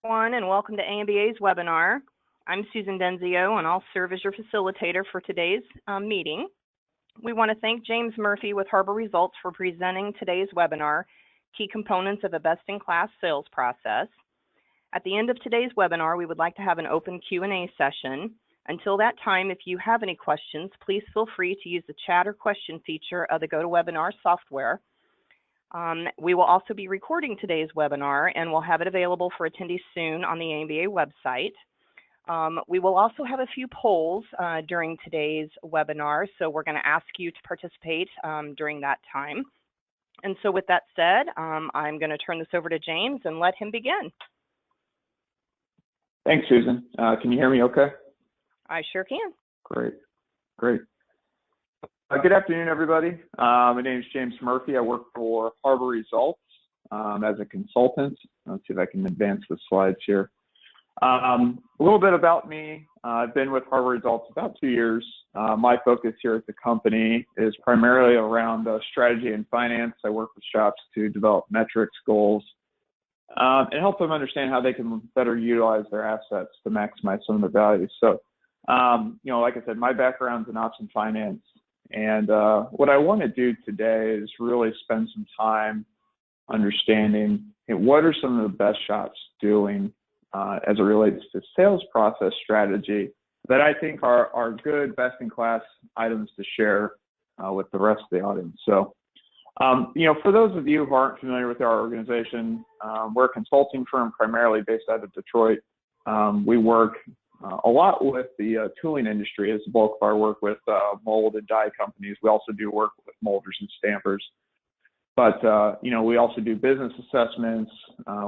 Everyone, and welcome to AMBA's webinar. I'm Susan Denzio, and I'll serve as your facilitator for today's meeting. We want to thank James Murphy with Harbour Results for presenting today's webinar, Key Components of a Best-in-Class Sales Process. At the end of today's webinar, we would like to have an open Q&A session. Until that time, if you have any questions, please feel free to use the chat or question feature of the GoToWebinar software. We will also be recording today's webinar, and we'll have it available for attendees soon on the AMBA website. We will also have a few polls during today's webinar, so we're going to ask you to participate during that time. And so with that said, I'm going to turn this over to James and let him begin. Thanks, Susan. Can you hear me okay? I sure can. Great. Good afternoon, everybody. My name is James Murphy. I work for Harbour Results as a consultant. Let's see if I can advance the slides here. A little bit about me. I've been with Harbour Results about 2 years. My focus here at the company is primarily around strategy and finance. I work with shops to develop metrics, goals, and help them understand how they can better utilize their assets to maximize some of their value. So, like I said, my background's in ops and finance. And what I want to do today is really spend some time understanding what are some of the best shops doing as it relates to sales process strategy that I think are good, best-in-class items to share with the rest of the audience. So, for those of you who aren't familiar with our organization, we're a consulting firm primarily based out of Detroit. We work a lot with the tooling industry as the bulk of our work with mold and die companies. We also do work with molders and stampers. But, we also do business assessments.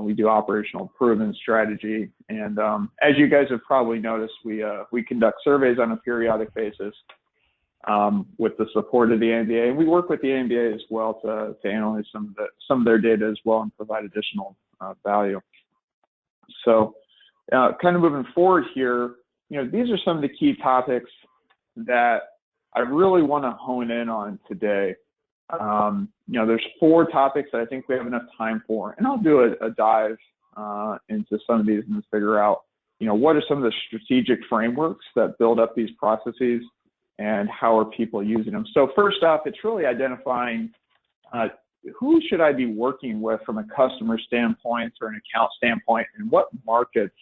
We do operational improvement strategy. And as you guys have probably noticed, we conduct surveys on a periodic basis with the support of the AMBA. And we work with the AMBA as well to analyze some of their data as well and provide additional value. So, kind of moving forward here, these are some of the key topics that I really want to hone in on today. There's 4 topics that I think we have enough time for, and I'll do a dive into some of these and figure out, what are some of the strategic frameworks that build up these processes and how are people using them. So first off, it's really identifying who should I be working with from a customer standpoint or an account standpoint, and what markets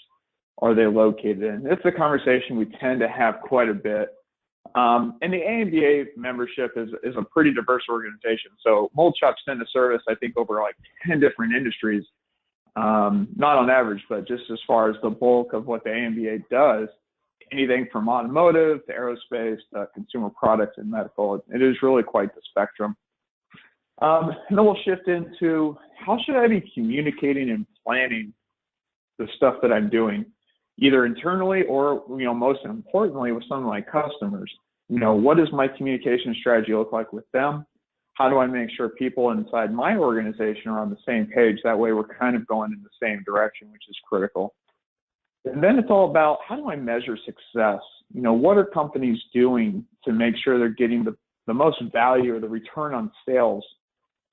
are they located in? It's a conversation we tend to have quite a bit. And the AMBA membership is a pretty diverse organization. So mold shops tend to service, I think, over like 10 different industries, not on average, but just as far as the bulk of what the AMBA does, anything from automotive to aerospace to consumer products and medical. It is really quite the spectrum. And then we'll shift into how should I be communicating and planning the stuff that I'm doing, either internally or, most importantly with some of my customers. What does my communication strategy look like with them? How do I make sure people inside my organization are on the same page? That way we're kind of going in the same direction, which is critical. And then it's all about how do I measure success? What are companies doing to make sure they're getting the most value or the return on sales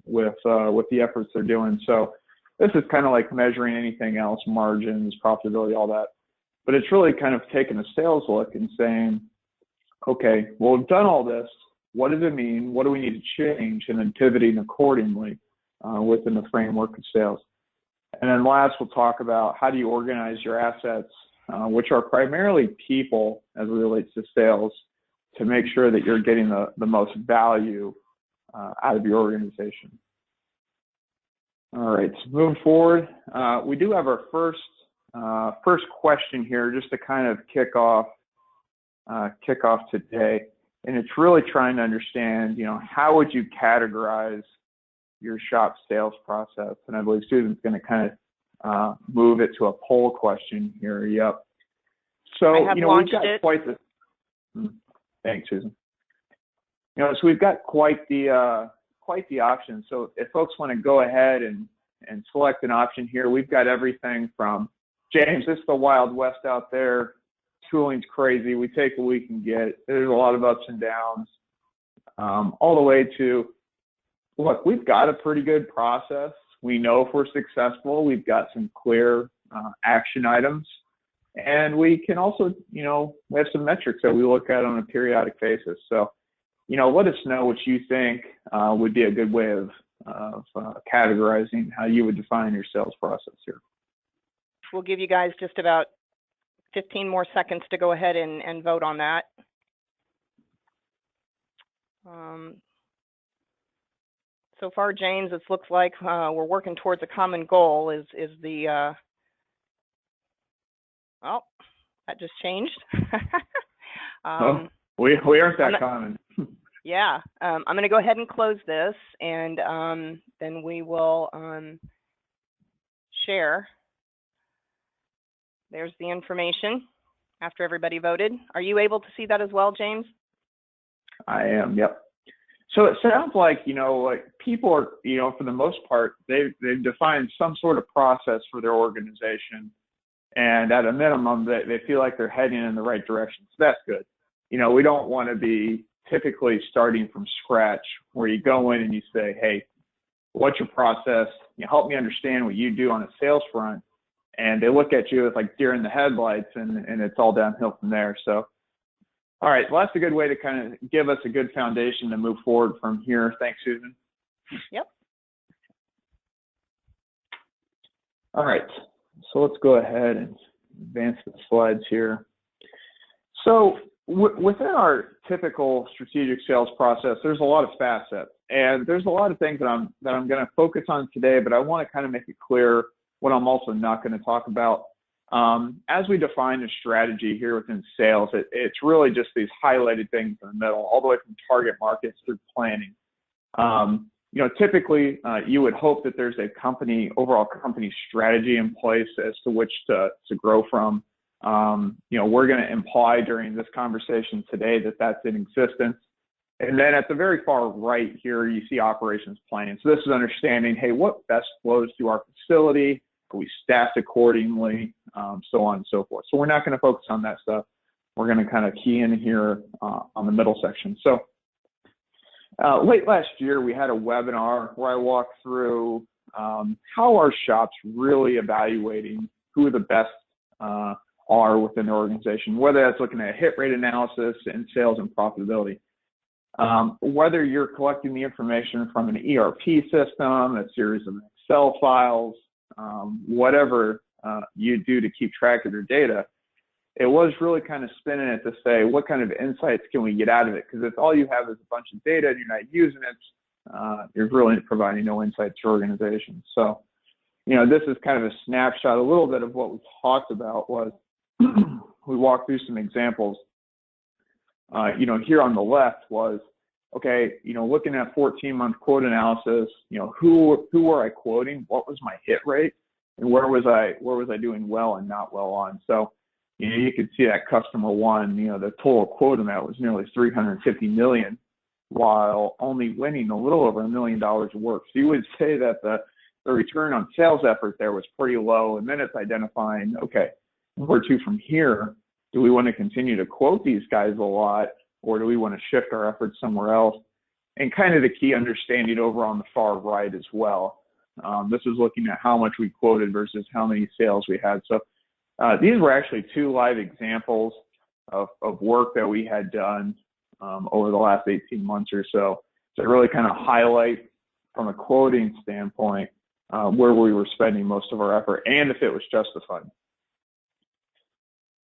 with the efforts they're doing? So this is kind of like measuring anything else, margins, profitability, all that. But it's really kind of taking a sales look and saying, okay, well, we've done all this. What does it mean? What do we need to change? And then pivoting accordingly within the framework of sales. And then last, we'll talk about how do you organize your assets, which are primarily people as it relates to sales, to make sure that you're getting the most value out of your organization. All right, so moving forward, we do have our first question here, just to kind of kick off today, and it's really trying to understand, how would you categorize your shop sales process? And I believe Susan's going to kind of move it to a poll question here. Yep. So we've got quite the. Thanks, Susan. So we've got quite the option. So if folks want to go ahead and select an option here, we've got everything from, James, it's the Wild West out there. Tooling's crazy. We take what we can get. There's a lot of ups and downs, all the way to, look, we've got a pretty good process. We know if we're successful, we've got some clear action items. And we can also, we have some metrics that we look at on a periodic basis. So, let us know what you think would be a good way of categorizing how you would define your sales process here. We'll give you guys just about 15 more seconds to go ahead and vote on that. So far, James, it looks like we're working towards a common goal. Is the oh, that just changed. We aren't that common. Yeah, I'm going to go ahead and close this, and then we will share. There's the information after everybody voted. Are you able to see that as well, James? I am, yep. So it sounds like, like people are, for the most part, they've defined some sort of process for their organization. And at a minimum, they feel like they're heading in the right direction. So that's good. We don't want to be typically starting from scratch where you go in and you say, hey, what's your process? Help me understand what you do on a sales front. And they look at you as like deer in the headlights, and it's all downhill from there. So, all right, well, that's a good way to kind of give us a good foundation to move forward from here. Thanks, Susan. Yep. All right, so let's go ahead and advance the slides here. So within our typical strategic sales process, there's a lot of facets, and there's a lot of things that I'm going to focus on today, but I want to kind of make it clear what I'm also not going to talk about. As we define a strategy here within sales, it's really just these highlighted things in the middle, all the way from target markets through planning. Typically you would hope that there's a overall company strategy in place as to which to grow from. We're going to imply during this conversation today that that's in existence. And then at the very far right here, you see operations planning. So this is understanding, hey, what best flows through our facility? Are we staffed accordingly? So on and so forth. So we're not going to focus on that stuff. We're going to kind of key in here on the middle section. So late last year, we had a webinar where I walked through how our shop's really evaluating who the best are within the organization, whether that's looking at hit rate analysis and sales and profitability. Whether you're collecting the information from an ERP system, a series of Excel files, whatever you do to keep track of your data, it was really kind of spinning it to say, what kind of insights can we get out of it? Because if all you have is a bunch of data and you're not using it, you're really providing no insight to your organization. So, this is kind of a snapshot. A little bit of what we talked about was we walked through some examples. Here on the left was, okay, looking at 14-month quote analysis, who were I quoting? What was my hit rate? And where was I doing well and not well on? So, you could see that customer one, the total quote amount was nearly $350 million, while only winning a little over $1 million of work. So you would say that the return on sales effort there was pretty low. And then it's identifying, okay, where to from here? Do we want to continue to quote these guys a lot, or do we want to shift our efforts somewhere else? And kind of the key understanding over on the far right as well. This is looking at how much we quoted versus how many sales we had. So these were actually two live examples of work that we had done over the last 18 months or so to really kind of highlight from a quoting standpoint where we were spending most of our effort and if it was justified.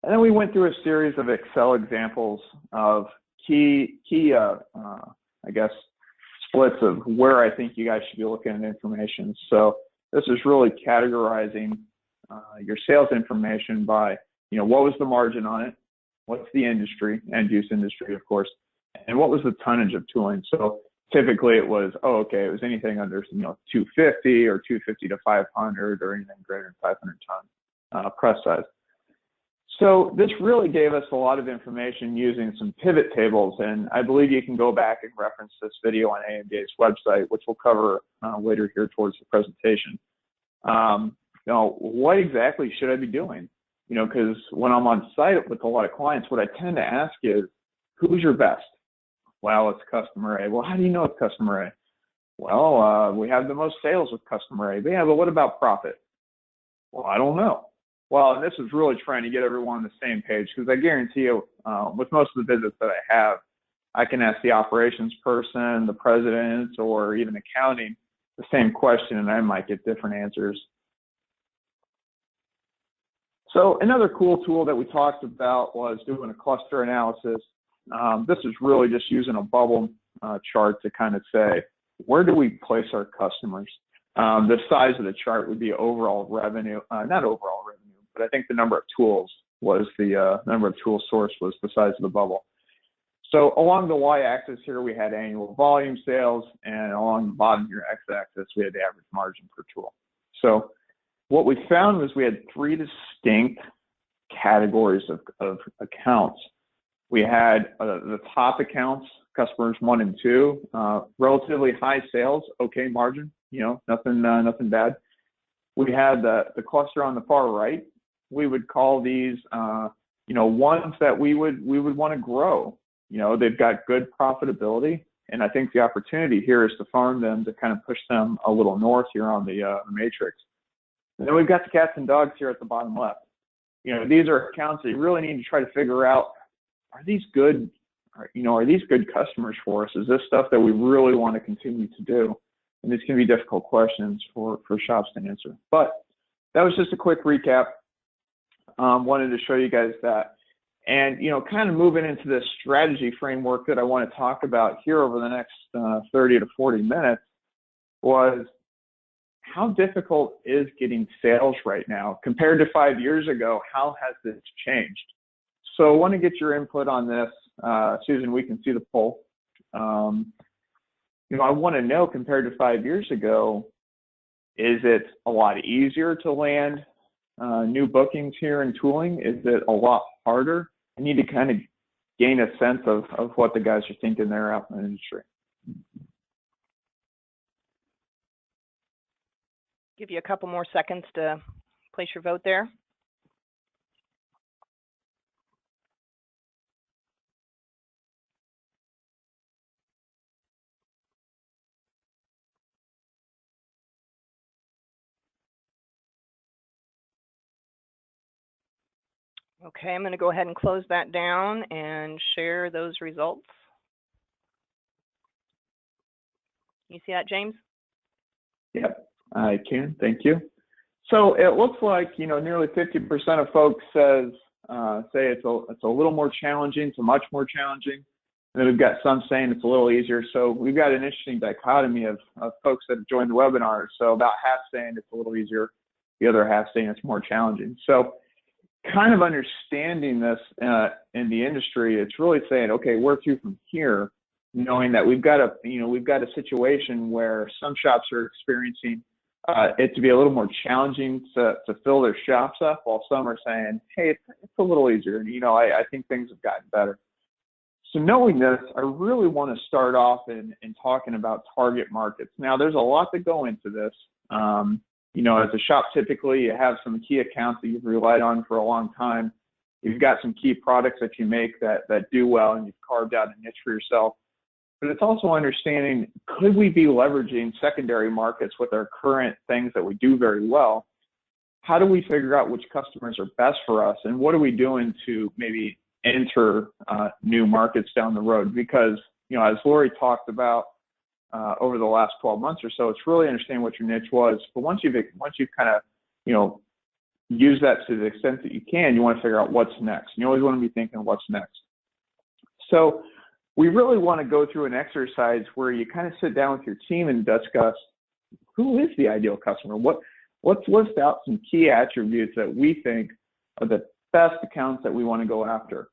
And then we went through a series of Excel examples of key splits of where I think you guys should be looking at information. So this is really categorizing your sales information by, what was the margin on it? What's the industry, end use industry, of course, and what was the tonnage of tooling? So typically it was, it was anything under, 250 or 250 to 500 or anything greater than 500 ton press size. So this really gave us a lot of information using some pivot tables, and I believe you can go back and reference this video on AMDA's website, which we'll cover later here towards the presentation. What exactly should I be doing? Because when I'm on site with a lot of clients, what I tend to ask is, who's your best? Well, it's customer A. Well, how do you know it's customer A? Well, we have the most sales with customer A. Yeah, but what about profit? Well, I don't know. Well, and this is really trying to get everyone on the same page, because I guarantee you, with most of the visits that I have, I can ask the operations person, the president, or even accounting the same question, and I might get different answers. So another cool tool that we talked about was doing a cluster analysis. This is really just using a bubble chart to kind of say, where do we place our customers? The size of the chart would be overall revenue, not overall revenue, but I think the number of tools was the number of tools sourced was the size of the bubble. So along the y-axis here, we had annual volume sales, and along the bottom here, x-axis, we had the average margin per tool. So what we found was we had three distinct categories of accounts. We had the top accounts, customers 1 and 2, relatively high sales, okay margin, nothing bad. We had the cluster on the far right. We would call these, ones that we would want to grow. They've got good profitability, and I think the opportunity here is to farm them to kind of push them a little north here on the matrix. And then we've got the cats and dogs here at the bottom left. These are accounts that you really need to try to figure out, are these good? Are these good customers for us? Is this stuff that we really want to continue to do? And these can be difficult questions for shops to answer. But that was just a quick recap. Wanted to show you guys that. And, kind of moving into this strategy framework that I want to talk about here over the next 30 to 40 minutes was, how difficult is getting sales right now compared to 5 years ago? How has this changed? So I want to get your input on this. Susan, we can see the poll. I want to know, compared to 5 years ago, is it a lot easier to land new bookings here in tooling? Is it a lot harder? I need to kind of gain a sense of what the guys are thinking there out in the industry. Give you a couple more seconds to place your vote there. Okay, I'm going to go ahead and close that down and share those results. You see that, James? Yep, I can. Thank you. So it looks like, nearly 50% of folks say it's a little more challenging to much more challenging. And then we've got some saying it's a little easier. So we've got an interesting dichotomy of folks that have joined the webinar. So about half saying it's a little easier, the other half saying it's more challenging. So kind of understanding this in the industry, it's really saying, okay, where to from here, knowing that we've got a situation where some shops are experiencing it to be a little more challenging to fill their shops up, while some are saying, hey, it's a little easier. And, I think things have gotten better. So knowing this, I really want to start off in talking about target markets. Now, there's a lot that go into this. As a shop, typically you have some key accounts that you've relied on for a long time. You've got some key products that you make that do well, and you've carved out a niche for yourself. But it's also understanding, could we be leveraging secondary markets with our current things that we do very well? How do we figure out which customers are best for us, and what are we doing to maybe enter new markets down the road? Because, as Lori talked about, over the last 12 months or so, it's really understanding what your niche was. But once you've kind of, used that to the extent that you can, you want to figure out what's next. You always want to be thinking what's next. So we really want to go through an exercise where you kind of sit down with your team and discuss, who is the ideal customer? Let's list out some key attributes that we think are the best accounts that we want to go after.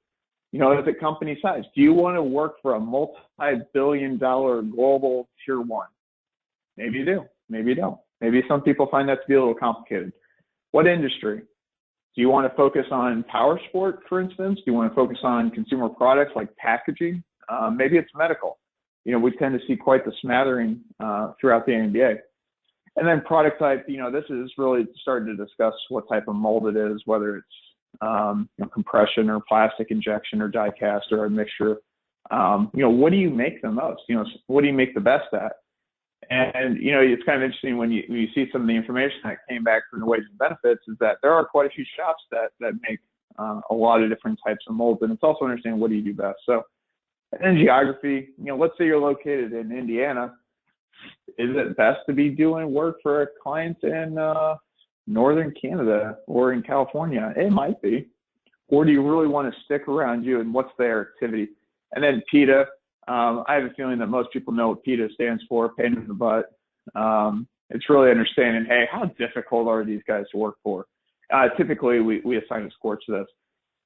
As a company size, do you want to work for a multi-billion-dollar global tier one? Maybe you do, maybe you don't. Maybe some people find that to be a little complicated. What industry? Do you want to focus on power sport, for instance? Do you want to focus on consumer products like packaging? Maybe it's medical. We tend to see quite the smattering throughout the NBA. And then product type, this is really starting to discuss what type of mold it is, whether it's compression or plastic injection or die cast or a mixture. What do you make the most? What do you make the best at? And, it's kind of interesting when you see some of the information that came back from the wages and benefits is that there are quite a few shops that make a lot of different types of molds. And it's also understanding what do you do best. So in geography, let's say you're located in Indiana. Is it best to be doing work for a client in northern Canada or in California? It might be. Or do you really want to stick around you, and what's their activity? And then PETA, I have a feeling that most people know what PETA stands for, pain in the butt. It's really understanding, hey, how difficult are these guys to work for? Typically, we assign a score to this.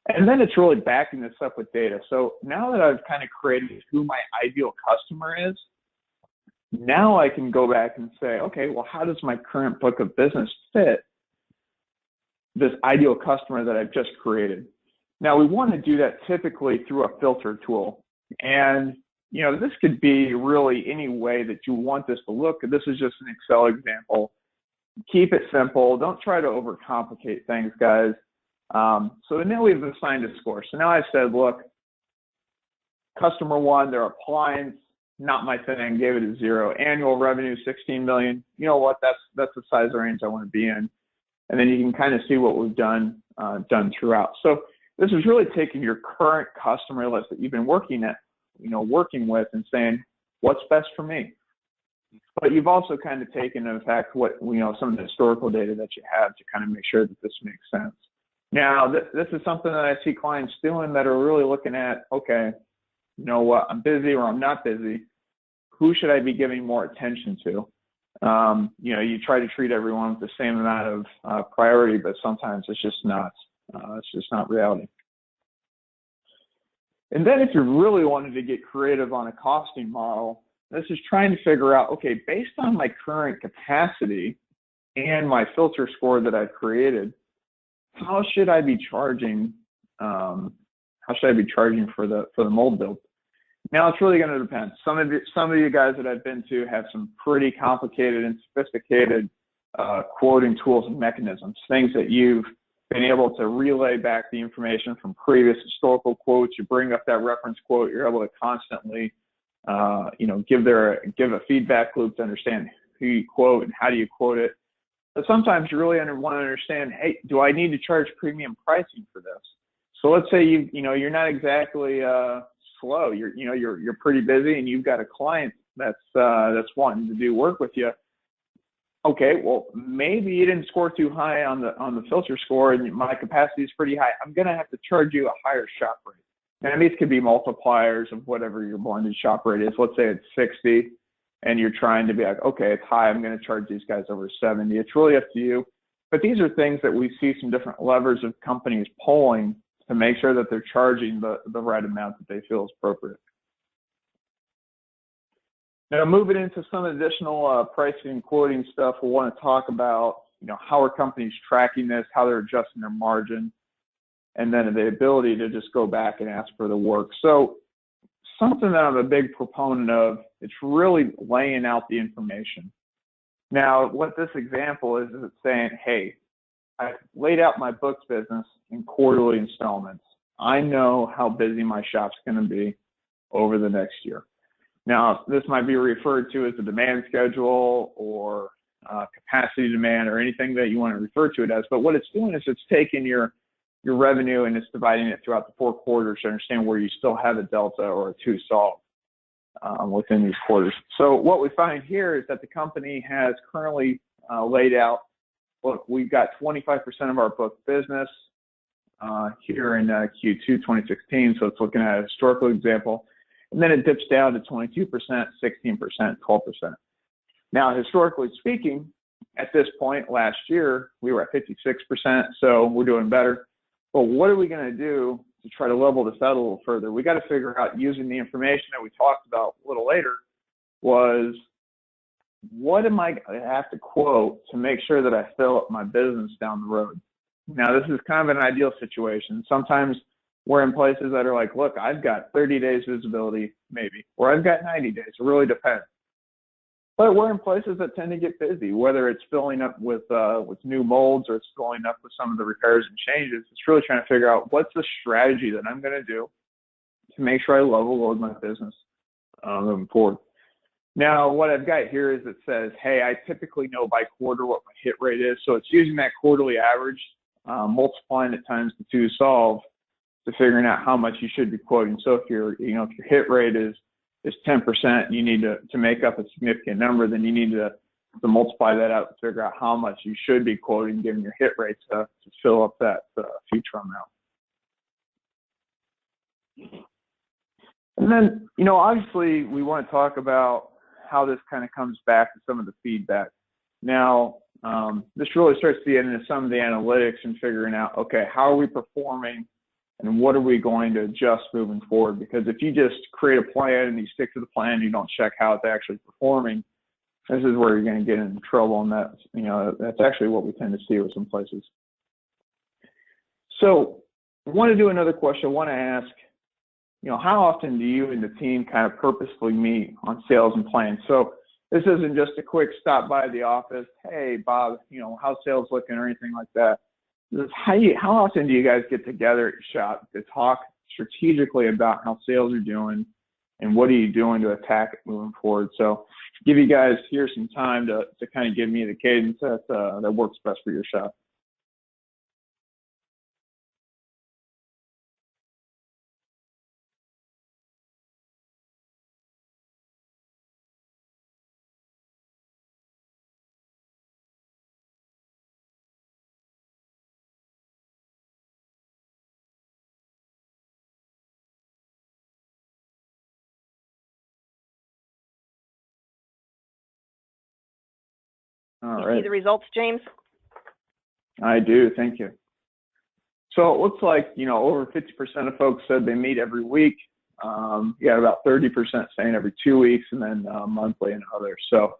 And then it's really backing this up with data. So now that I've kind of created who my ideal customer is, now I can go back and say, okay, well, how does my current book of business fit this ideal customer that I've just created? Now, we want to do that typically through a filter tool. And, this could be really any way that you want this to look. This is just an Excel example. Keep it simple. Don't try to overcomplicate things, guys. So now we've assigned a score. So now I've said, look, customer one, their appliance, not my thing, gave it a 0. Annual revenue, 16 million. You know what? That's the size range I want to be in. And then you can kind of see what we've done throughout. So this is really taking your current customer list that you've been working with and saying, what's best for me? But you've also kind of taken into fact what, some of the historical data that you have to kind of make sure that this makes sense. Now, this is something that I see clients doing that are really looking at, okay, you know what, I'm busy or I'm not busy. Who should I be giving more attention to? You try to treat everyone with the same amount of priority, but sometimes it's just not reality. And then if you really wanted to get creative on a costing model, this is trying to figure out, okay, based on my current capacity and my filter score that I've created, how should I be charging? How should I be charging for the mold build? Now it's really going to depend. Some of you guys that I've been to have some pretty complicated and sophisticated quoting tools and mechanisms, things that you've been able to relay back the information from previous historical quotes. You bring up that reference quote. You're able to constantly, give a feedback loop to understand who you quote and how do you quote it. But sometimes you really want to understand, hey, do I need to charge premium pricing for this? So let's say you're not exactly slow. You're pretty busy, and you've got a client that's wanting to do work with you. Okay, well, maybe you didn't score too high on the filter score, and my capacity is pretty high. I'm going to have to charge you a higher shop rate. And these could be multipliers of whatever your blended shop rate is. Let's say it's 60, and you're trying to be like, okay, it's high. I'm going to charge these guys over 70. It's really up to you. But these are things that we see some different levers of companies pulling to make sure that they're charging the right amount that they feel is appropriate. Now, moving into some additional pricing and quoting stuff, we want to talk about, how are companies tracking this, how they're adjusting their margin, and then the ability to just go back and ask for the work. So something that I'm a big proponent of, it's really laying out the information. Now, what this example is it's saying, hey, I laid out my books business in quarterly installments. I know how busy my shop's going to be over the next year. Now, this might be referred to as a demand schedule or capacity demand or anything that you want to refer to it as. But what it's doing is it's taking your revenue and it's dividing it throughout the 4 quarters to understand where you still have a delta or a 2 solve within these quarters. So what we find here is that the company has currently laid out, look, we've got 25% of our book business here in Q2 2016. So it's looking at a historical example. And then it dips down to 22%, 16%, 12%. Now, historically speaking, at this point last year, we were at 56%, so we're doing better. But what are we going to do to try to level this out a little further? We got to figure out, using the information that we talked about a little later, was what am I going to have to quote to make sure that I fill up my business down the road? Now, this is kind of an ideal situation. Sometimes we're in places that are like, look, I've got 30 days visibility, maybe, or I've got 90 days. It really depends. But we're in places that tend to get busy, whether it's filling up with new molds or it's filling up with some of the repairs and changes. It's really trying to figure out what's the strategy that I'm going to do to make sure I level load my business moving forward. Now, what I've got here is it says, hey, I typically know by quarter what my hit rate is. So it's using that quarterly average, multiplying it times the 2 to solve to figuring out how much you should be quoting. So if your hit rate is 10%, you need to make up a significant number, then you need to multiply that out to figure out how much you should be quoting given your hit rate to fill up that future amount. And then, obviously we want to talk about how this kind of comes back to some of the feedback. Now, this really starts to get into some of the analytics and figuring out, okay, how are we performing and what are we going to adjust moving forward? Because if you just create a plan and you stick to the plan and you don't check how it's actually performing, this is where you're going to get into trouble. And that's actually what we tend to see with some places. So I want to do another question. I want to ask, how often do you and the team kind of purposefully meet on sales and plans? So this isn't just a quick stop by the office. Hey, Bob, how's sales looking or anything like that. This is how often do you guys get together at your shop to talk strategically about how sales are doing and what are you doing to attack it moving forward? So give you guys here some time to kind of give me the cadence that works best for your shop. All You right. see the results, James? I do. Thank you. So it looks like, over 50% of folks said they meet every week. You got about 30% saying every 2 weeks and then monthly and others. So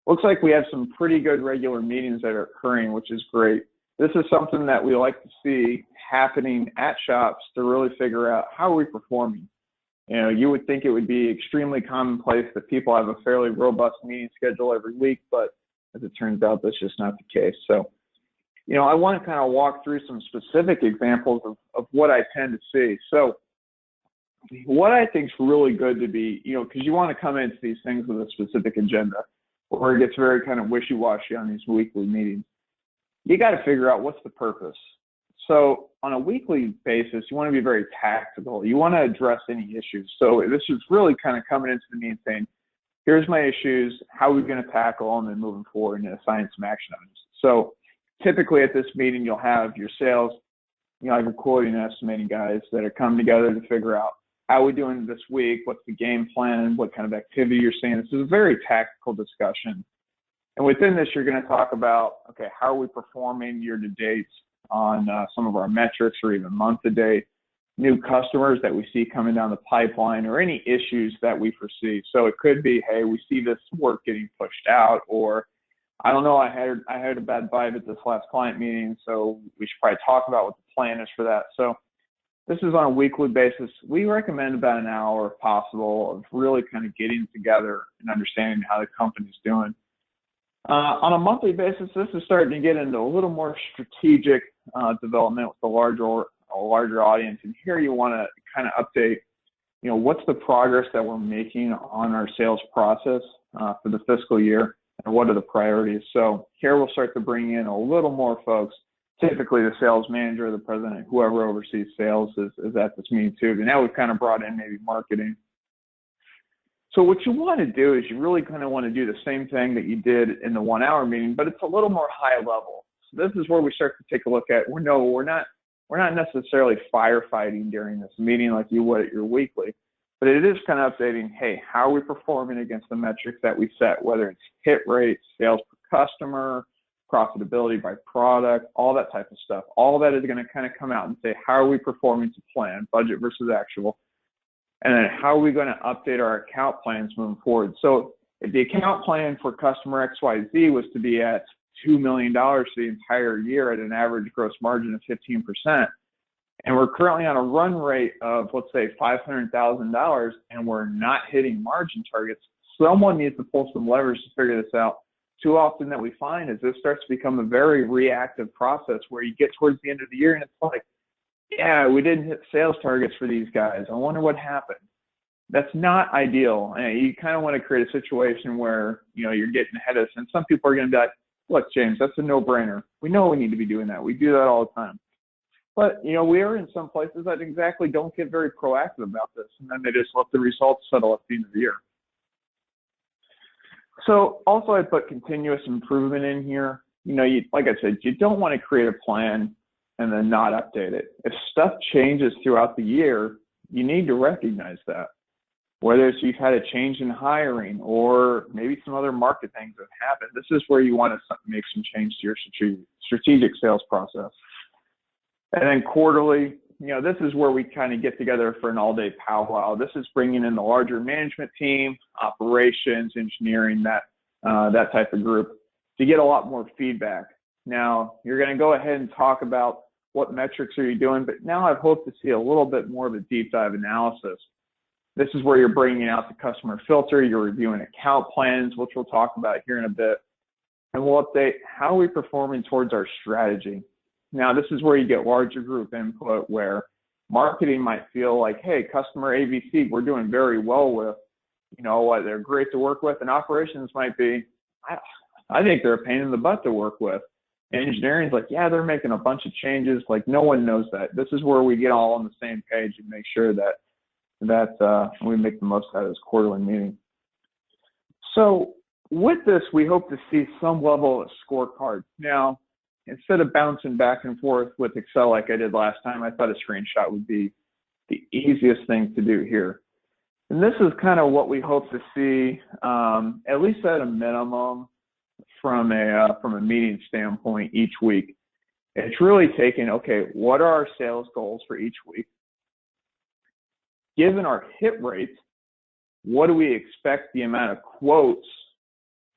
looks like we have some pretty good regular meetings that are occurring, which is great. This is something that we like to see happening at shops to really figure out how are we performing. You would think it would be extremely commonplace that people have a fairly robust meeting schedule every week, but as it turns out, that's just not the case. So, I want to kind of walk through some specific examples of what I tend to see. So what I think is really good to be, because you want to come into these things with a specific agenda, or it gets very kind of wishy-washy on these weekly meetings. You got to figure out what's the purpose. So on a weekly basis, you want to be very tactical. You want to address any issues. So this is really kind of coming into the meeting saying, here's my issues, how are we going to tackle them and moving forward and assign some action items. So typically at this meeting, you'll have your sales, your quoting and estimating guys that are coming together to figure out how are we doing this week, what's the game plan, what kind of activity you're seeing. This is a very tactical discussion. And within this, you're going to talk about, okay, how are we performing year to date on some of our metrics or even month to date, new customers that we see coming down the pipeline, or any issues that we foresee. So it could be, hey, we see this work getting pushed out, or I don't know, I had a bad vibe at this last client meeting, so we should probably talk about what the plan is for that. So this is on a weekly basis. We recommend about an hour if possible of really kind of getting together and understanding how the company's doing. On a monthly basis, this is starting to get into a little more strategic development with a larger audience. And here you want to kind of update, what's the progress that we're making on our sales process for the fiscal year, and what are the priorities. So here we'll start to bring in a little more folks. Typically the sales manager, the president, whoever oversees sales is at this meeting too. And now we've kind of brought in maybe marketing. So what you want to do is you really kind of want to do the same thing that you did in the 1 hour meeting, but it's a little more high level. So this is where we start to take a look at, we're not necessarily firefighting during this meeting like you would at your weekly, but it is kind of updating, hey, how are we performing against the metrics that we set, whether it's hit rate, sales per customer, profitability by product, all that type of stuff. All that is going to kind of come out and say, how are we performing to plan, budget versus actual? And then how are we going to update our account plans moving forward? So if the account plan for customer XYZ was to be at $2 million for the entire year at an average gross margin of 15%, and we're currently on a run rate of, let's say, $500,000, and we're not hitting margin targets, someone needs to pull some levers to figure this out. Too often that we find is this starts to become a very reactive process where you get towards the end of the year and it's like, yeah, we didn't hit sales targets for these guys. I wonder what happened. That's not ideal. And you kind of want to create a situation where, you're getting ahead of us. And some people are going to be like, look, James, that's a no-brainer. We know we need to be doing that. We do that all the time. But, we are in some places that exactly don't get very proactive about this. And then they just let the results settle at the end of the year. So also I put continuous improvement in here. Like I said, you don't want to create a plan and then not update it. If stuff changes throughout the year, you need to recognize that. Whether it's you've had a change in hiring or maybe some other market things have happened, this is where you want to make some change to your strategic sales process. And then quarterly, this is where we kind of get together for an all-day powwow. This is bringing in the larger management team, operations, engineering, that type of group to get a lot more feedback. Now, you're going to go ahead and talk about what metrics are you doing, but now I've hoped to see a little bit more of a deep dive analysis. This is where you're bringing out the customer filter, you're reviewing account plans, which we'll talk about here in a bit, and we'll update how we're performing towards our strategy. Now, this is where you get larger group input where marketing might feel like, hey, customer ABC, we're doing very well with, they're great to work with, and operations might be, I think they're a pain in the butt to work with. Engineering's like, yeah, they're making a bunch of changes. Like, no one knows that. This is where we get all on the same page and make sure that we make the most out of this quarterly meeting. So with this, we hope to see some level of scorecard. Now, instead of bouncing back and forth with Excel like I did last time, I thought a screenshot would be the easiest thing to do here. And this is kind of what we hope to see, at least at a minimum, from a meeting standpoint each week. It's really taking, okay, what are our sales goals for each week? Given our hit rates, what do we expect the amount of quotes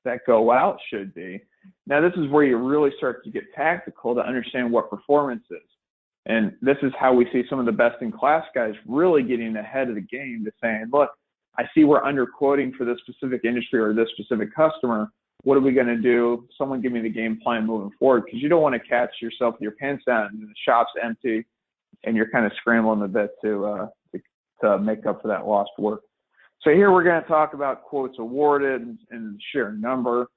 that go out should be? Now, this is where you really start to get tactical to understand what performance is. And this is how we see some of the best-in-class guys really getting ahead of the game to saying, look, I see we're underquoting for this specific industry or this specific customer. What are we going to do? Someone give me the game plan moving forward, because you don't want to catch yourself with your pants down and the shop's empty and you're kind of scrambling a bit to make up for that lost work. So here we're going to talk about quotes awarded and share number.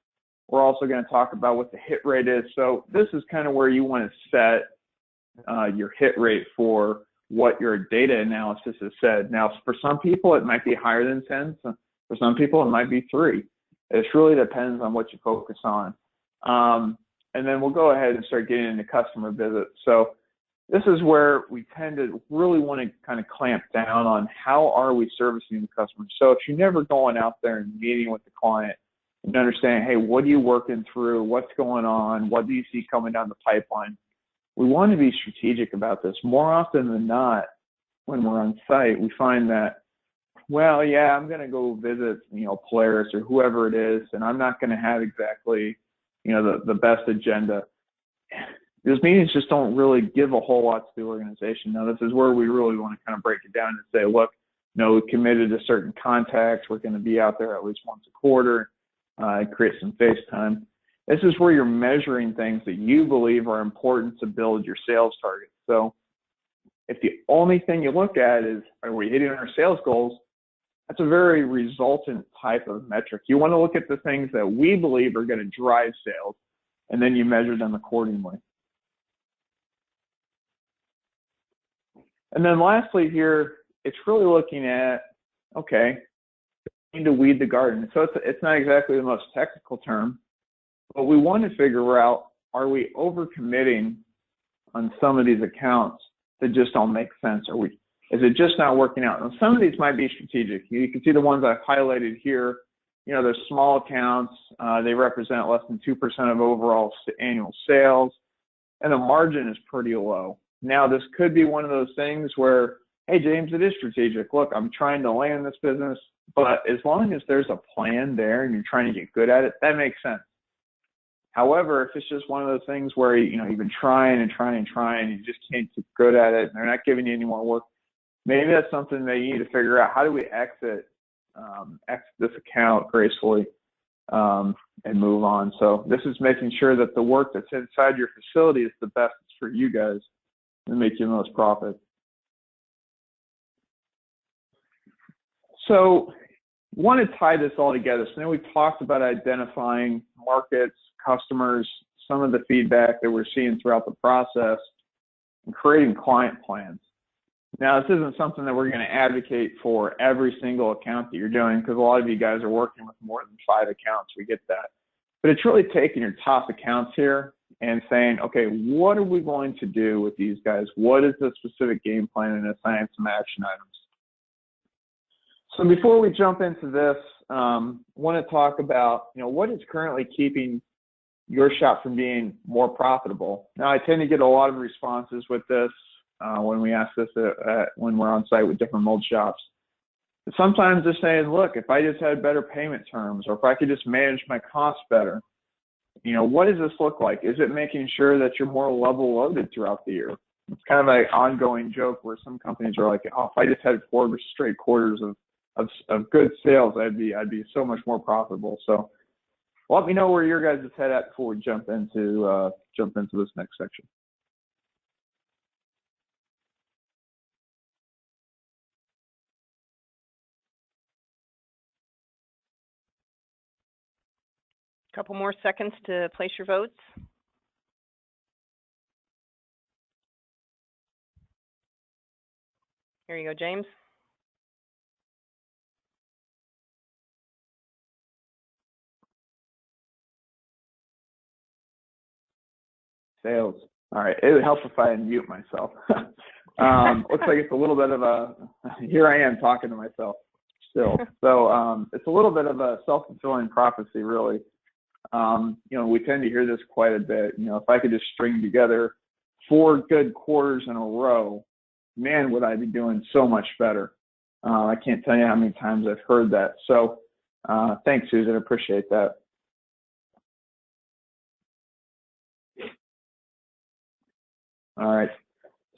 We're also going to talk about what the hit rate is. So this is kind of where you want to set your hit rate for what your data analysis has said. Now, for some people, it might be higher than 10. For some people, it might be 3. It really depends on what you focus on. And then we'll go ahead and start getting into customer visits. So this is where we tend to really want to kind of clamp down on how are we servicing the customer. So if you're never going out there and meeting with the client and understanding, hey, what are you working through? What's going on? What do you see coming down the pipeline? We want to be strategic about this. More often than not, when we're on site, we find that, well, yeah, I'm going to go visit, Polaris or whoever it is, and I'm not going to have exactly, the best agenda. Those meetings just don't really give a whole lot to the organization. Now, this is where we really want to kind of break it down and say, look, we committed to certain contacts. We're going to be out there at least once a quarter, create some face time. This is where you're measuring things that you believe are important to build your sales target. So if the only thing you look at is, are we hitting our sales goals? That's a very resultant type of metric. You want to look at the things that we believe are going to drive sales, and then you measure them accordingly. And then lastly here, it's really looking at, okay, we need to weed the garden. So it's not exactly the most technical term, but we want to figure out, are we overcommitting on some of these accounts that just don't make sense? Is it just not working out? And some of these might be strategic. You can see the ones I've highlighted here. They're small accounts. They represent less than 2% of overall annual sales, and the margin is pretty low. Now, this could be one of those things where, hey, James, it is strategic. Look, I'm trying to land this business, but as long as there's a plan there and you're trying to get good at it, that makes sense. However, if it's just one of those things where, you've been trying and you just can't get good at it and they're not giving you any more work, maybe that's something that you need to figure out. How do we exit this account gracefully and move on? So this is making sure that the work that's inside your facility is the best for you guys and make you the most profit. So want to tie this all together. So now we've talked about identifying markets, customers, some of the feedback that we're seeing throughout the process, and creating client plans. Now, this isn't something that we're going to advocate for every single account that you're doing, because a lot of you guys are working with more than 5 accounts. We get that. But it's really taking your top accounts here and saying, okay, what are we going to do with these guys? What is the specific game plan, and assigning some action items? So before we jump into this, I want to talk about, what is currently keeping your shop from being more profitable. Now, I tend to get a lot of responses with this when we ask this when we're on site with different mold shops. But sometimes they're saying, look, if I just had better payment terms, or if I could just manage my costs better, what does this look like? Is it making sure that you're more level loaded throughout the year? It's kind of an ongoing joke where some companies are like, oh, if I just had 4 straight quarters of good sales, I'd be so much more profitable. So let me know where your guys' head at before we jump into this next section. Couple more seconds to place your votes. Here you go, James. Sales. All right. It would help if I unmute myself. Looks like it's a little bit of a, here I am talking to myself still. So it's a little bit of a self-fulfilling prophecy, really. We tend to hear this quite a bit. If I could just string together 4 good quarters in a row, man, would I be doing so much better. I can't tell you how many times I've heard that. So thanks, Susan. I appreciate that. All right.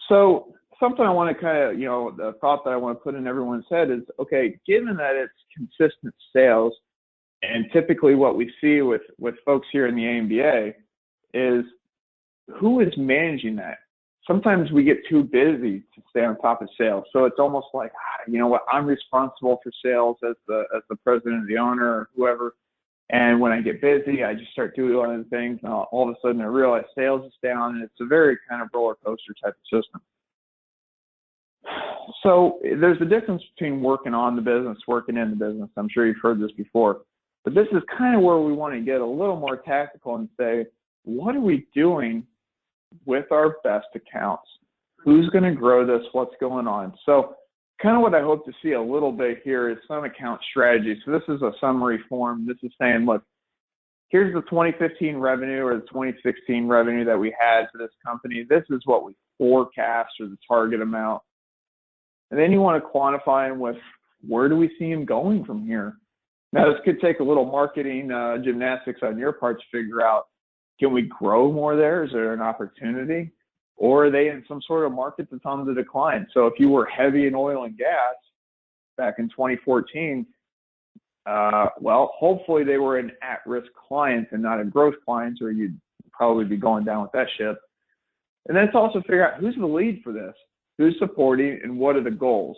So something I want to kind of, the thought that I want to put in everyone's head is, okay, given that it's consistent sales, and typically what we see with folks here in the AMBA is who is managing that? Sometimes we get too busy to stay on top of sales. So it's almost like, you know what, I'm responsible for sales as the president or the owner or whoever. And when I get busy, I just start doing other things. And all of a sudden I realize sales is down, and it's a very kind of roller coaster type of system. So there's a difference between working on the business, working in the business. I'm sure you've heard this before. But this is kind of where we want to get a little more tactical and say, what are we doing with our best accounts? Who's going to grow this? What's going on? So kind of what I hope to see a little bit here is some account strategy. So this is a summary form. This is saying, look, here's the 2015 revenue or the 2016 revenue that we had for this company. This is what we forecast, or the target amount. And then you want to quantify them with, where do we see them going from here? Now, this could take a little marketing gymnastics on your part to figure out, can we grow more there? Is there an opportunity? Or are they in some sort of market that's on the decline? So if you were heavy in oil and gas back in 2014, well, hopefully they were an at-risk client and not a growth client, or you'd probably be going down with that ship. And then it's also figure out, who's the lead for this? Who's supporting, and what are the goals?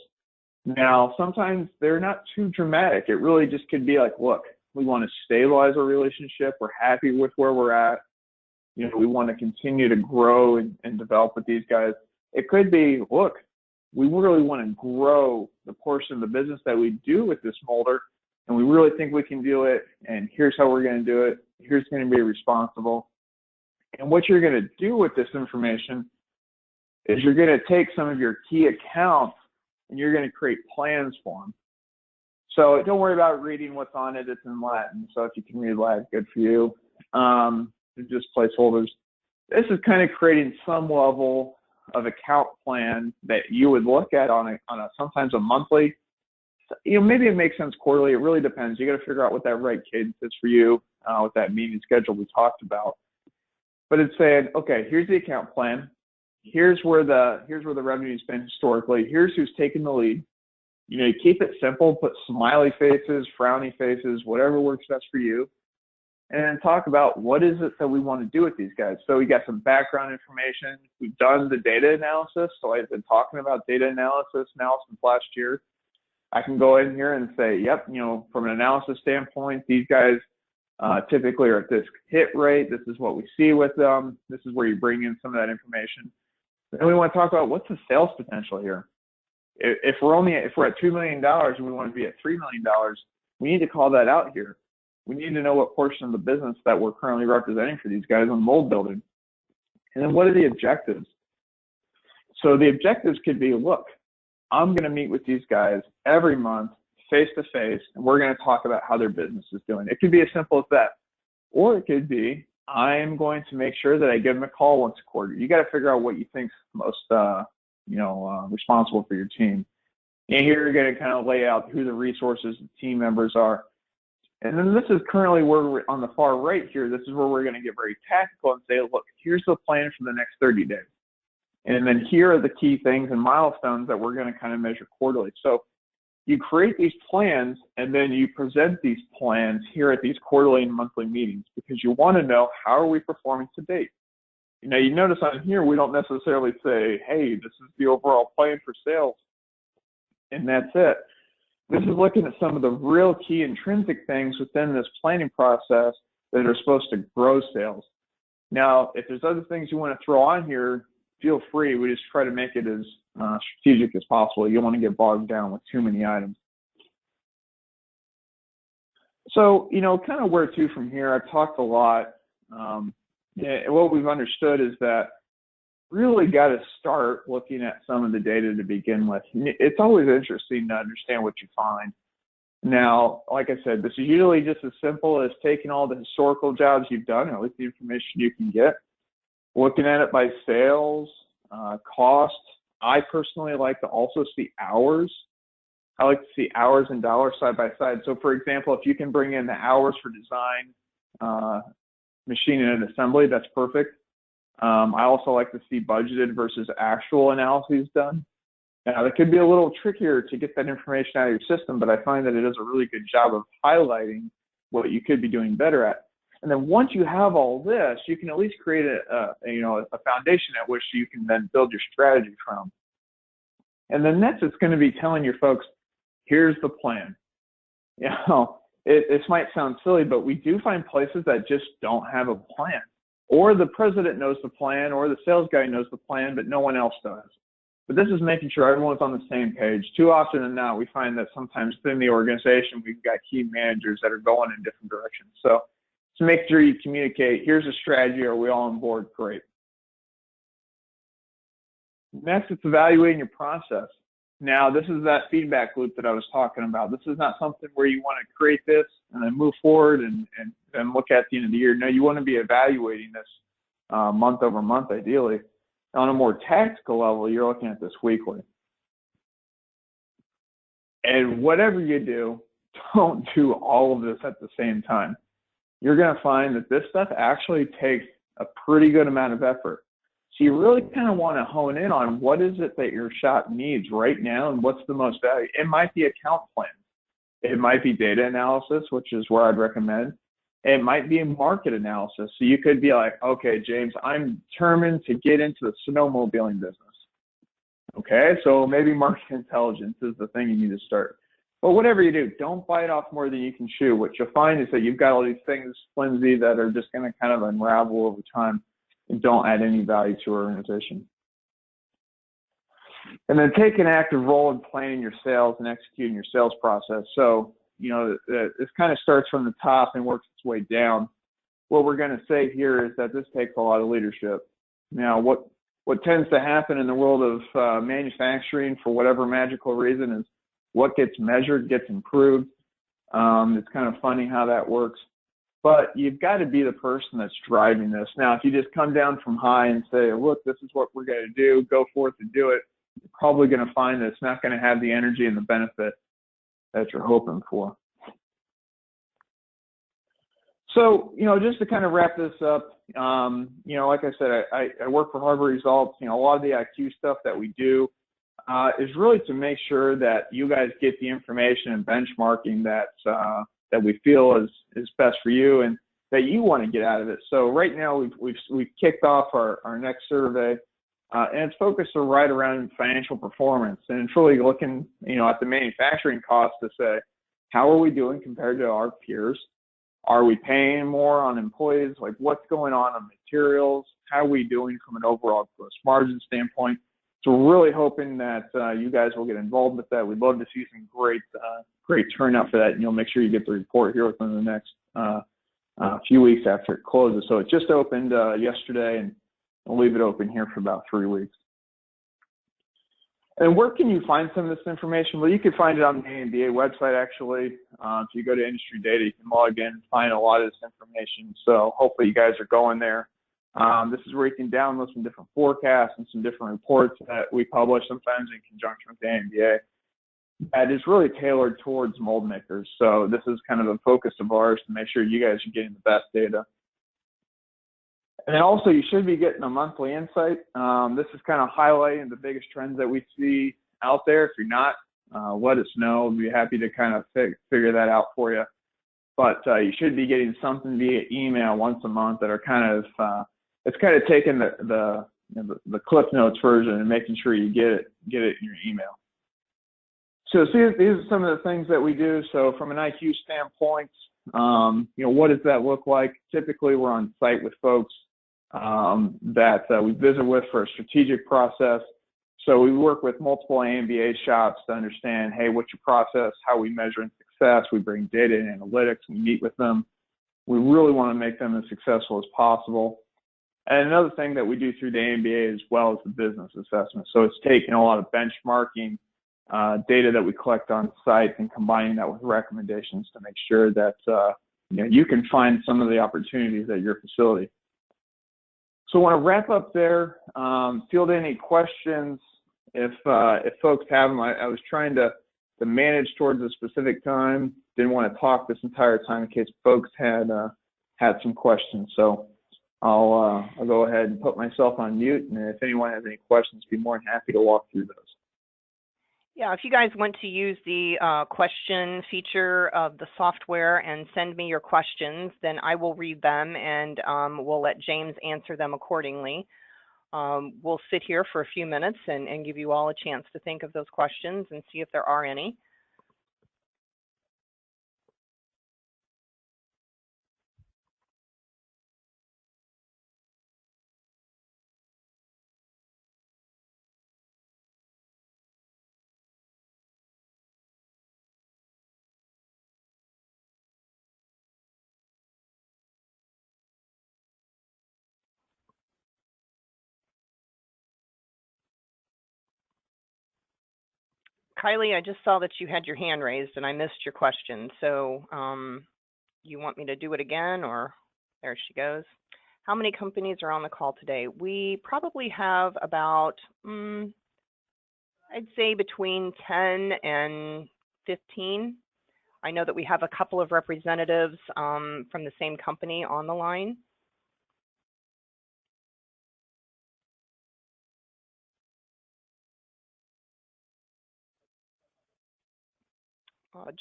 Now, sometimes they're not too dramatic. It really just could be like, look, we want to stabilize our relationship. We're happy with where we're at. We want to continue to grow and develop with these guys. It could be, look, we really want to grow the portion of the business that we do with this molder, and we really think we can do it, and here's how we're going to do it. Here's going to be responsible. And what you're going to do with this information is you're going to take some of your key accounts and you're going to create plans for them. So don't worry about reading what's on it. It's in Latin. So if you can read Latin, good for you. They're just placeholders. This is kind of creating some level of account plan that you would look at on a sometimes a monthly. Maybe it makes sense quarterly. It really depends. You got to figure out what that right cadence is for you with that meeting schedule we talked about. But it's saying, okay, here's the account plan. Here's where the revenue's been historically. Here's who's taking the lead. You keep it simple, put smiley faces, frowny faces, whatever works best for you. And then talk about, what is it that we want to do with these guys. So we got some background information. We've done the data analysis. So I've been talking about data analysis now since last year. I can go in here and say, yep, from an analysis standpoint, these guys typically are at this hit rate. This is what we see with them. This is where you bring in some of that information. Then we want to talk about what's the sales potential here. If we're at $2 million and we want to be at $3 million, we need to call that out here. We need to know what portion of the business that we're currently representing for these guys on mold building. And then what are the objectives? So the objectives could be, look, I'm going to meet with these guys every month, face to face, and we're going to talk about how their business is doing. It could be as simple as that. Or it could be, I'm going to make sure that I give them a call once a quarter. You got to figure out what you think's most, responsible for your team. And here you're going to kind of lay out who the resources, the team members are. And then this is currently where we're on the far right here. This is where we're going to get very tactical and say, look, here's the plan for the next 30 days. And then here are the key things and milestones that we're going to kind of measure quarterly. So you create these plans and then you present these plans here at these quarterly and monthly meetings because you want to know how are we performing to date. You notice on here, we don't necessarily say, hey, this is the overall plan for sales, and that's it. This is looking at some of the real key intrinsic things within this planning process that are supposed to grow sales. Now, if there's other things you want to throw on here, feel free. We just try to make it as strategic as possible. You don't want to get bogged down with too many items. So, kind of where to from here, I've talked a lot. What we've understood is that really got to start looking at some of the data to begin with. It's always interesting to understand what you find. Now, like I said, this is usually just as simple as taking all the historical jobs you've done, or at least the information you can get, looking at it by sales, cost. I personally like to also see hours. I like to see hours and dollars side by side. So, for example, if you can bring in the hours for design, machining and assembly, that's perfect. I also like to see budgeted versus actual analyses done. Now, it could be a little trickier to get that information out of your system, but I find that it does a really good job of highlighting what you could be doing better at. And then once you have all this, you can at least create a foundation at which you can then build your strategy from. And then next, it's going to be telling your folks, here's the plan. This might sound silly, but we do find places that just don't have a plan. Or the president knows the plan, or the sales guy knows the plan, but no one else does. But this is making sure everyone's on the same page. Too often than not, we find that sometimes within the organization, we've got key managers that are going in different directions. So to make sure you communicate, here's a strategy, are we all on board? Great. Next, it's evaluating your process. Now, this is that feedback loop that I was talking about. This is not something where you want to create this and then move forward and look at the end of the year. No, you want to be evaluating this month over month, ideally. On a more tactical level, you're looking at this weekly. And whatever you do, don't do all of this at the same time. You're going to find that this stuff actually takes a pretty good amount of effort. So you really kind of want to hone in on what is it that your shop needs right now and what's the most value. It might be account plans. It might be data analysis, which is where I'd recommend. It might be a market analysis. So you could be like, okay, James, I'm determined to get into the snowmobiling business. Okay, so maybe market intelligence is the thing you need to start. But whatever you do, don't bite off more than you can chew. What you'll find is that you've got all these things flimsy that are just going to kind of unravel over time and don't add any value to your organization. And then take an active role in planning your sales and executing your sales process. So, this kind of starts from the top and works its way down. What we're going to say here is that this takes a lot of leadership. Now, what tends to happen in the world of manufacturing, for whatever magical reason, is what gets measured gets improved. It's kind of funny how that works. But you've got to be the person that's driving this. Now, if you just come down from high and say, look, this is what we're going to do, go forth and do it, you're probably going to find that it's not going to have the energy and the benefit that you're hoping for. So, just to kind of wrap this up, like I said, I work for Harbour Results. A lot of the IQ stuff that we do is really to make sure that you guys get the information and benchmarking that we feel is best for you and that you want to get out of it. So right now we've kicked off our next survey. and it's focused right around financial performance. And it's really looking, at the manufacturing cost to say, how are we doing compared to our peers? Are we paying more on employees? Like, what's going on materials? How are we doing from an overall gross margin standpoint? So we're really hoping that you guys will get involved with that. We'd love to see some great turnout for that, and you'll make sure you get the report here within the next few weeks after it closes. So it just opened yesterday, and we'll leave it open here for about 3 weeks. And where can you find some of this information? Well, you can find it on the AMBA website, actually. If you go to industry data, you can log in and find a lot of this information. So hopefully you guys are going there. This is where you can download some different forecasts and some different reports that we publish, sometimes in conjunction with the AMBA. That is really tailored towards mold makers. So this is kind of a focus of ours to make sure you guys are getting the best data. And then also, you should be getting a monthly insight. This is kind of highlighting the biggest trends that we see out there. If you're not, let us know. We'll be happy to kind of figure that out for you. But you should be getting something via email once a month that are kind of, it's kind of taking the Cliff Notes version and making sure you get it in your email. So see, these are some of the things that we do. So from an IQ standpoint, what does that look like? Typically, we're on site with folks that we visit with for a strategic process. So we work with multiple AMBA shops to understand, hey, what's your process? How we measure success? We bring data and analytics. We meet with them. We really want to make them as successful as possible. And another thing that we do through the AMBA as well is the business assessment. So it's taking a lot of benchmarking data that we collect on site and combining that with recommendations to make sure that you can find some of the opportunities at your facility. So I want to wrap up there. Field any questions if folks have them. I was trying to manage towards a specific time. Didn't want to talk this entire time in case folks had some questions. So I'll go ahead and put myself on mute, and if anyone has any questions, be more than happy to walk through those. Yeah, if you guys want to use the question feature of the software and send me your questions, then I will read them and we'll let James answer them accordingly. We'll sit here for a few minutes and give you all a chance to think of those questions and see if there are any. Kylie, I just saw that you had your hand raised and I missed your question. So you want me to do it again, or there she goes. How many companies are on the call today? We probably have about, I'd say between 10 and 15. I know that we have a couple of representatives from the same company on the line.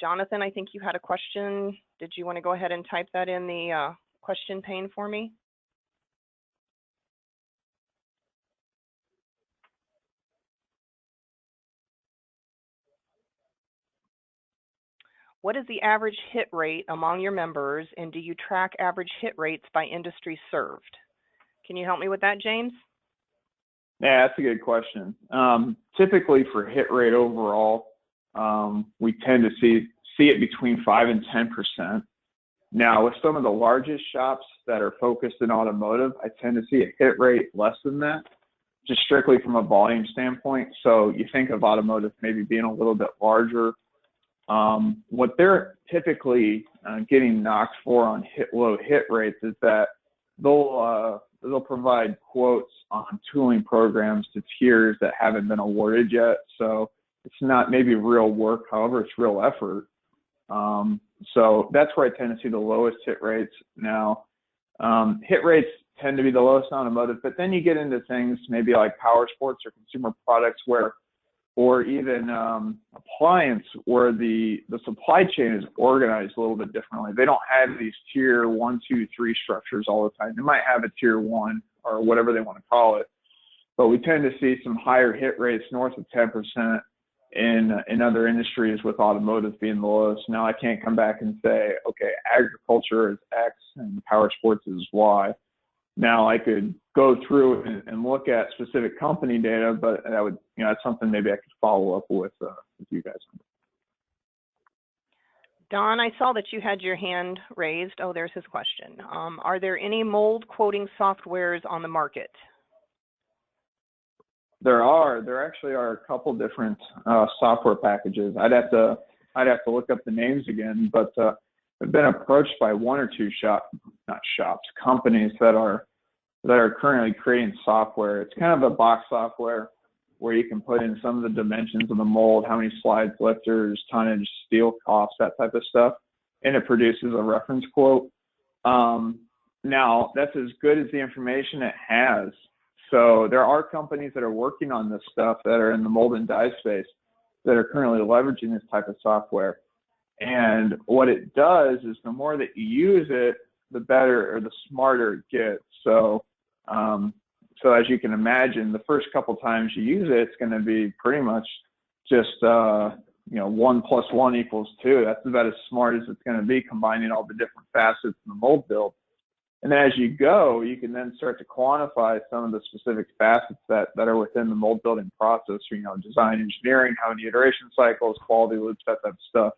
Jonathan, I think you had a question. Did you want to go ahead and type that in the question pane for me? What is the average hit rate among your members, and do you track average hit rates by industry served? Can you help me with that, James? Yeah, that's a good question. Typically for hit rate overall, we tend to see it between 5 and 10%. Now, with some of the largest shops that are focused in automotive, I tend to see a hit rate less than that, just strictly from a volume standpoint. So you think of automotive maybe being a little bit larger. What they're typically getting knocked for on low hit rates is that they'll provide quotes on tooling programs to tiers that haven't been awarded yet. So it's not maybe real work, however, it's real effort. So that's where I tend to see the lowest hit rates. Now, hit rates tend to be the lowest in automotive, but then you get into things maybe like power sports or consumer products or even appliance where the supply chain is organized a little bit differently. They don't have these tier 1, 2, 3 structures all the time. They might have a tier 1 or whatever they want to call it. but we tend to see some higher hit rates north of 10% in other industries, with automotive being the lowest. Now I can't come back and say, okay, agriculture is X and power sports is Y. Now I could go through and look at specific company data, but that would, that's something maybe I could follow up with you guys. Don, I saw that you had your hand raised. Oh, there's his question. Are there any mold quoting softwares on the market? There actually are a couple different software packages. I'd have to look up the names again, but I've been approached by one or two companies that are currently creating software. It's kind of a box software where you can put in some of the dimensions of the mold, how many slides, lifters, tonnage, steel costs, that type of stuff, and it produces a reference quote. Now, that's as good as the information it has. So there are companies that are working on this stuff that are in the mold and die space that are currently leveraging this type of software. And what it does is the more that you use it, the better or the smarter it gets. So as you can imagine, the first couple times you use it, it's going to be pretty much just 1 + 1 = 2. That's about as smart as it's going to be, combining all the different facets in the mold build. And then as you go, you can then start to quantify some of the specific facets that are within the mold building process, design engineering, how many iteration cycles, quality loops, that type of stuff.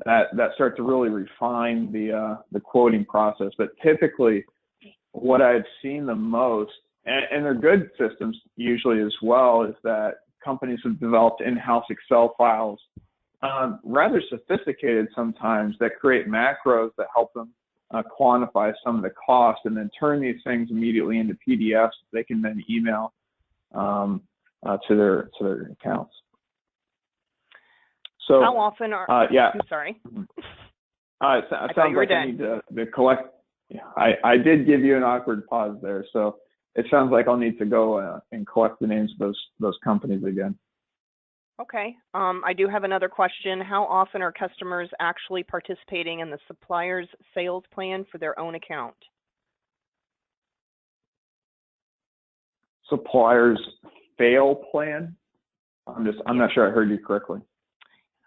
That start to really refine the quoting process. But typically, what I've seen the most, and they're good systems usually as well, is that companies have developed in-house Excel files, rather sophisticated sometimes, that create macros that help them quantify some of the cost, and then turn these things immediately into PDFs they can then email to their accounts. So how often are yeah. I'm sorry. It sounds like I need to collect. Yeah, I did give you an awkward pause there, so it sounds like I'll need to go and collect the names of those companies again. Okay. I do have another question. How often are customers actually participating in the supplier's sales plan for their own account? Supplier's fail plan? I'm not sure I heard you correctly.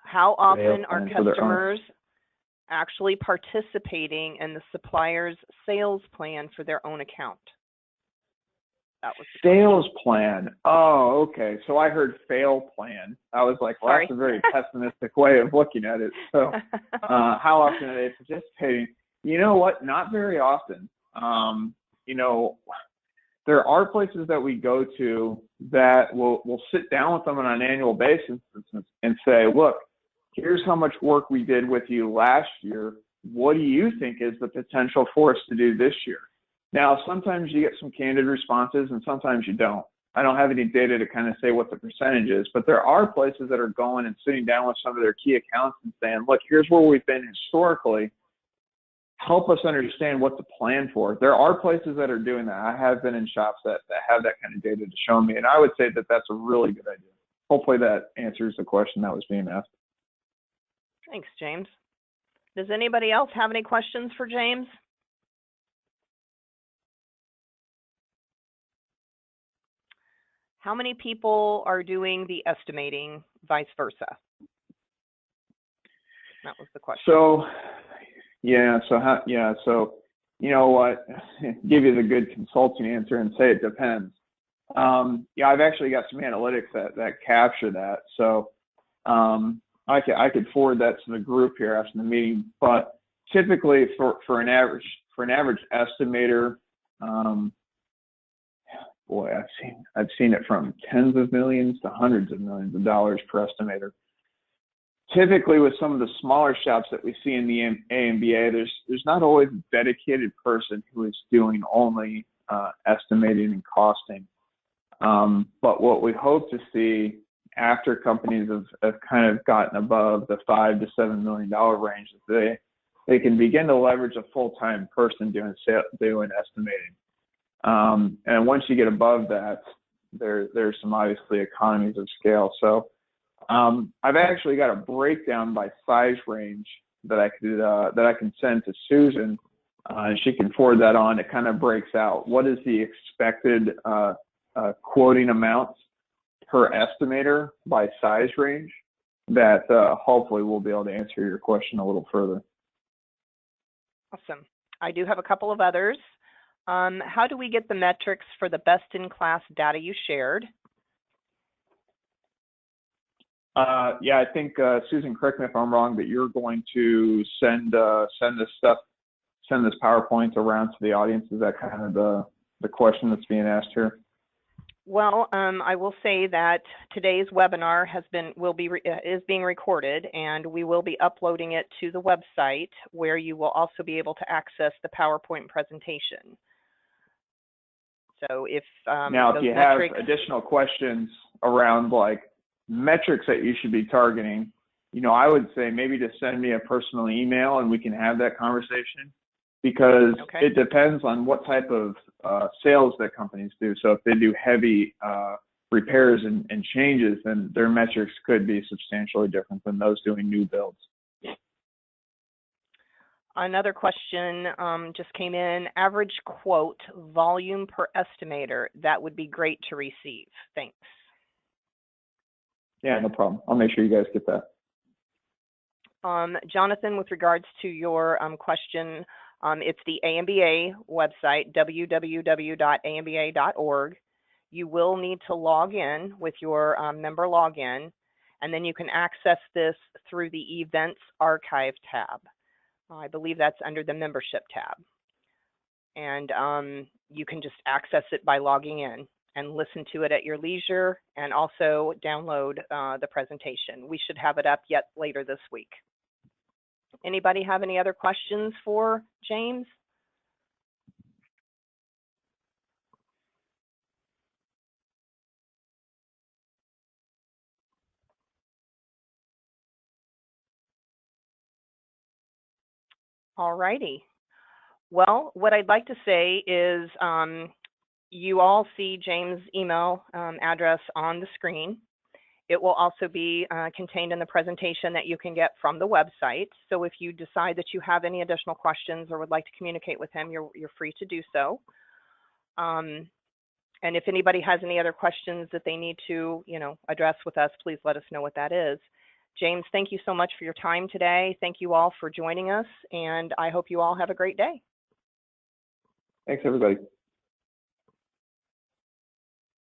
How often are customers actually participating in the supplier's sales plan for their own account? That was the sales plan. Oh, okay. So I heard fail plan. I was like, well, that's a very pessimistic way of looking at it. So how often are they participating? You know what? Not very often. There are places that we go to that will sit down with them on an annual basis and say, look, here's how much work we did with you last year. What do you think is the potential for us to do this year? Now, sometimes you get some candid responses and sometimes you don't. I don't have any data to kind of say what the percentage is, but there are places that are going and sitting down with some of their key accounts and saying, look, here's where we've been historically. Help us understand what to plan for. There are places that are doing that. I have been in shops that have that kind of data to show me, and I would say that that's a really good idea. Hopefully that answers the question that was being asked. Thanks, James. Does anybody else have any questions for James? How many people are doing the estimating, vice versa? That was the question. So, so you know what? Give you the good consulting answer and say it depends. I've actually got some analytics that capture that. So I could forward that to the group here after the meeting. But typically for an average estimator, I've seen it from tens of millions to hundreds of millions of dollars per estimator. Typically, with some of the smaller shops that we see in the AMBA, there's not always a dedicated person who is doing only estimating and costing. But what we hope to see after companies have kind of gotten above the $5 to $7 million range, is they can begin to leverage a full-time person doing estimating. And once you get above that, there's some obviously economies of scale. So I've actually got a breakdown by size range that I can send to Susan, and she can forward that on. It kind of breaks out what is the expected quoting amounts per estimator by size range that hopefully we'll be able to answer your question a little further. Awesome. I do have a couple of others. How do we get the metrics for the best-in-class data you shared? Yeah, I think Susan, correct me if I'm wrong, but you're going to send this PowerPoint around to the audience. Is that kind of the question that's being asked here? Well, I will say that today's webinar is being recorded, and we will be uploading it to the website, where you will also be able to access the PowerPoint presentation. So if now, if you have additional questions around like metrics that you should be targeting, I would say maybe to send me a personal email and we can have that conversation, because it depends on what type of sales that companies do. So if they do heavy repairs and changes, then their metrics could be substantially different than those doing new builds. Another question just came in. Average quote volume per estimator. That would be great to receive. Thanks. Yeah, no problem. I'll make sure you guys get that. Jonathan, with regards to your question, it's the AMBA website, www.amba.org. You will need to log in with your member login, and then you can access this through the Events Archive tab. I believe that's under the Membership tab. And you can just access it by logging in and listen to it at your leisure, and also download the presentation. We should have it up yet later this week. Anybody have any other questions for James? All righty. Well, what I'd like to say is you all see James' email address on the screen. It will also be contained in the presentation that you can get from the website. So if you decide that you have any additional questions or would like to communicate with him, you're free to do so. And if anybody has any other questions that they need to, address with us, please let us know what that is. James, thank you so much for your time today. Thank you all for joining us, and I hope you all have a great day. Thanks, everybody.